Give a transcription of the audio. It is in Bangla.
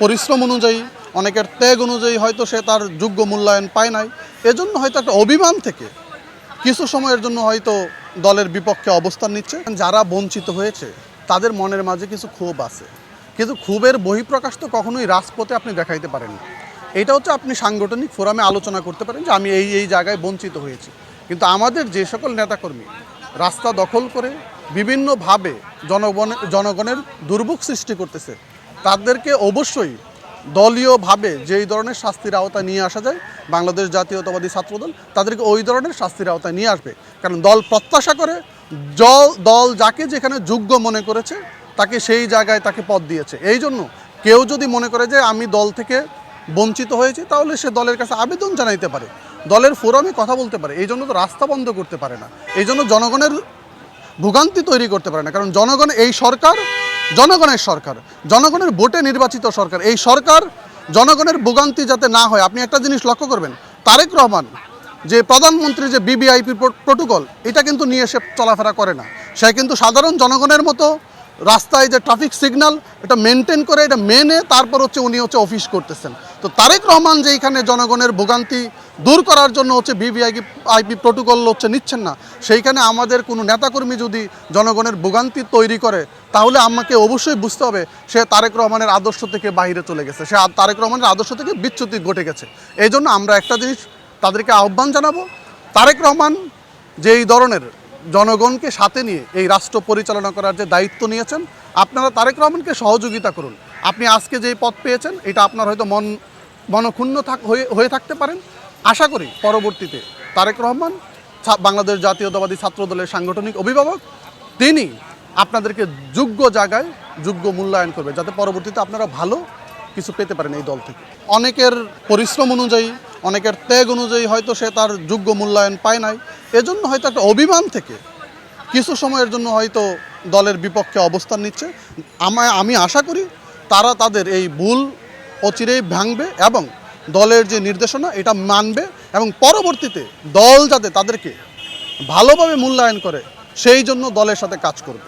পরিশ্রম অনুযায়ী, অনেকের ত্যাগ অনুযায়ী হয়তো সে তার যোগ্য মূল্যায়ন পায় নাই। এজন্য হয়তো একটা অভিমান থেকে কিছু সময়ের জন্য হয়তো দলের বিপক্ষে অবস্থান নিচ্ছে। যারা বঞ্চিত হয়েছে তাদের মনের মাঝে কিছু ক্ষোভ আছে, কিন্তু ক্ষোভের বহিঃপ্রকাশ তো কখনোই রাজপথে আপনি দেখাইতে পারেন না। এটা হচ্ছে আপনি সাংগঠনিক ফোরামে আলোচনা করতে পারেন যে আমি এই জায়গায় বঞ্চিত হয়েছি, কিন্তু আমাদের যে সকল নেতাকর্মী রাস্তা দখল করে বিভিন্নভাবে জনগণের দুর্ভোগ সৃষ্টি করতেছে, তাদেরকে অবশ্যই দলীয়ভাবে যেই ধরনের শাস্তির আওতায় নিয়ে আসা যায়, বাংলাদেশ জাতীয়তাবাদী ছাত্রদল তাদেরকে ওই ধরনের শাস্তির আওতায় নিয়ে আসবে। কারণ দল প্রত্যাশা করে, দল যাকে যেখানে যোগ্য মনে করেছে তাকে সেই জায়গায় তাকে পদ দিয়েছে। এই জন্য কেউ যদি মনে করে যে আমি দল থেকে বঞ্চিত হয়েছি, তাহলে সে দলের কাছে আবেদন জানাইতে পারে, দলের ফোরামে কথা বলতে পারে। এই জন্য তো রাস্তা বন্ধ করতে পারে না, এই জন্য জনগণের ভোগান্তি তৈরি করতে পারে না। কারণ জনগণ, এই সরকার জনগণের সরকার, জনগণের ভোটে নির্বাচিত সরকার। এই সরকার জনগণের ভোগান্তি যাতে না হয়, আপনি একটা জিনিস লক্ষ্য করবেন, তারেক রহমান যে প্রধানমন্ত্রী যে বিবিআইপি প্রোটোকল, এটা কিন্তু নিয়ে সে চলাফেরা করে না। সে কিন্তু সাধারণ জনগণের মতো রাস্তায় যে ট্রাফিক সিগন্যাল, এটা মেনটেন করে, এটা মেনে তারপর উনি অফিস করতেছেন। তো তারেক রহমান যে এখানে জনগণের ভোগান্তি দূর করার জন্য বিবিআইপি প্রোটোকল নিচ্ছেন না, সেইখানে আমাদের কোনো নেতাকর্মী যদি জনগণের ভোগান্তি তৈরি করে, তাহলে আমাকে অবশ্যই বুঝতে হবে সে তারেক রহমানের আদর্শ থেকে বাইরে চলে গেছে, সে তারেক রহমানের আদর্শ থেকে বিচ্যুতি ঘটে গেছে। এই জন্য আমরা একটা জিনিস তাদেরকে আহ্বান জানাবো, তারেক রহমান যেই ধরনের জনগণকে সাথে নিয়ে এই রাষ্ট্র পরিচালনা করার যে দায়িত্ব নিয়েছেন, আপনারা তারেক রহমানকে সহযোগিতা করুন। আপনি আজকে যেই পদ পেয়েছেন, এটা আপনার হয়তো মনক্ষুণ্ণ হয়ে থাকতে পারেন। আশা করি পরবর্তীতে তারেক রহমান বাংলাদেশ জাতীয়তাবাদী ছাত্রদলের সাংগঠনিক অভিভাবক, তিনি আপনাদেরকে যোগ্য জায়গায় যোগ্য মূল্যায়ন করবে, যাতে পরবর্তীতে আপনারা ভালো কিছু পেতে পারেন এই দল থেকে। অনেকের পরিশ্রম অনুযায়ী, অনেকের ত্যাগ অনুযায়ী হয়তো সে তার যোগ্য মূল্যায়ন পায় নাই। এজন্য হয়তো একটা অভিমান থেকে কিছু সময়ের জন্য হয়তো দলের বিপক্ষে অবস্থান নিচ্ছে। আমি আশা করি তারা তাদের এই ভুল অচিরেই ভাঙবে এবং দলের যে নির্দেশনা এটা মানবে, এবং পরবর্তীতে দল যাতে তাদেরকে ভালোভাবে মূল্যায়ন করে সেই জন্য দলের সাথে কাজ করবে।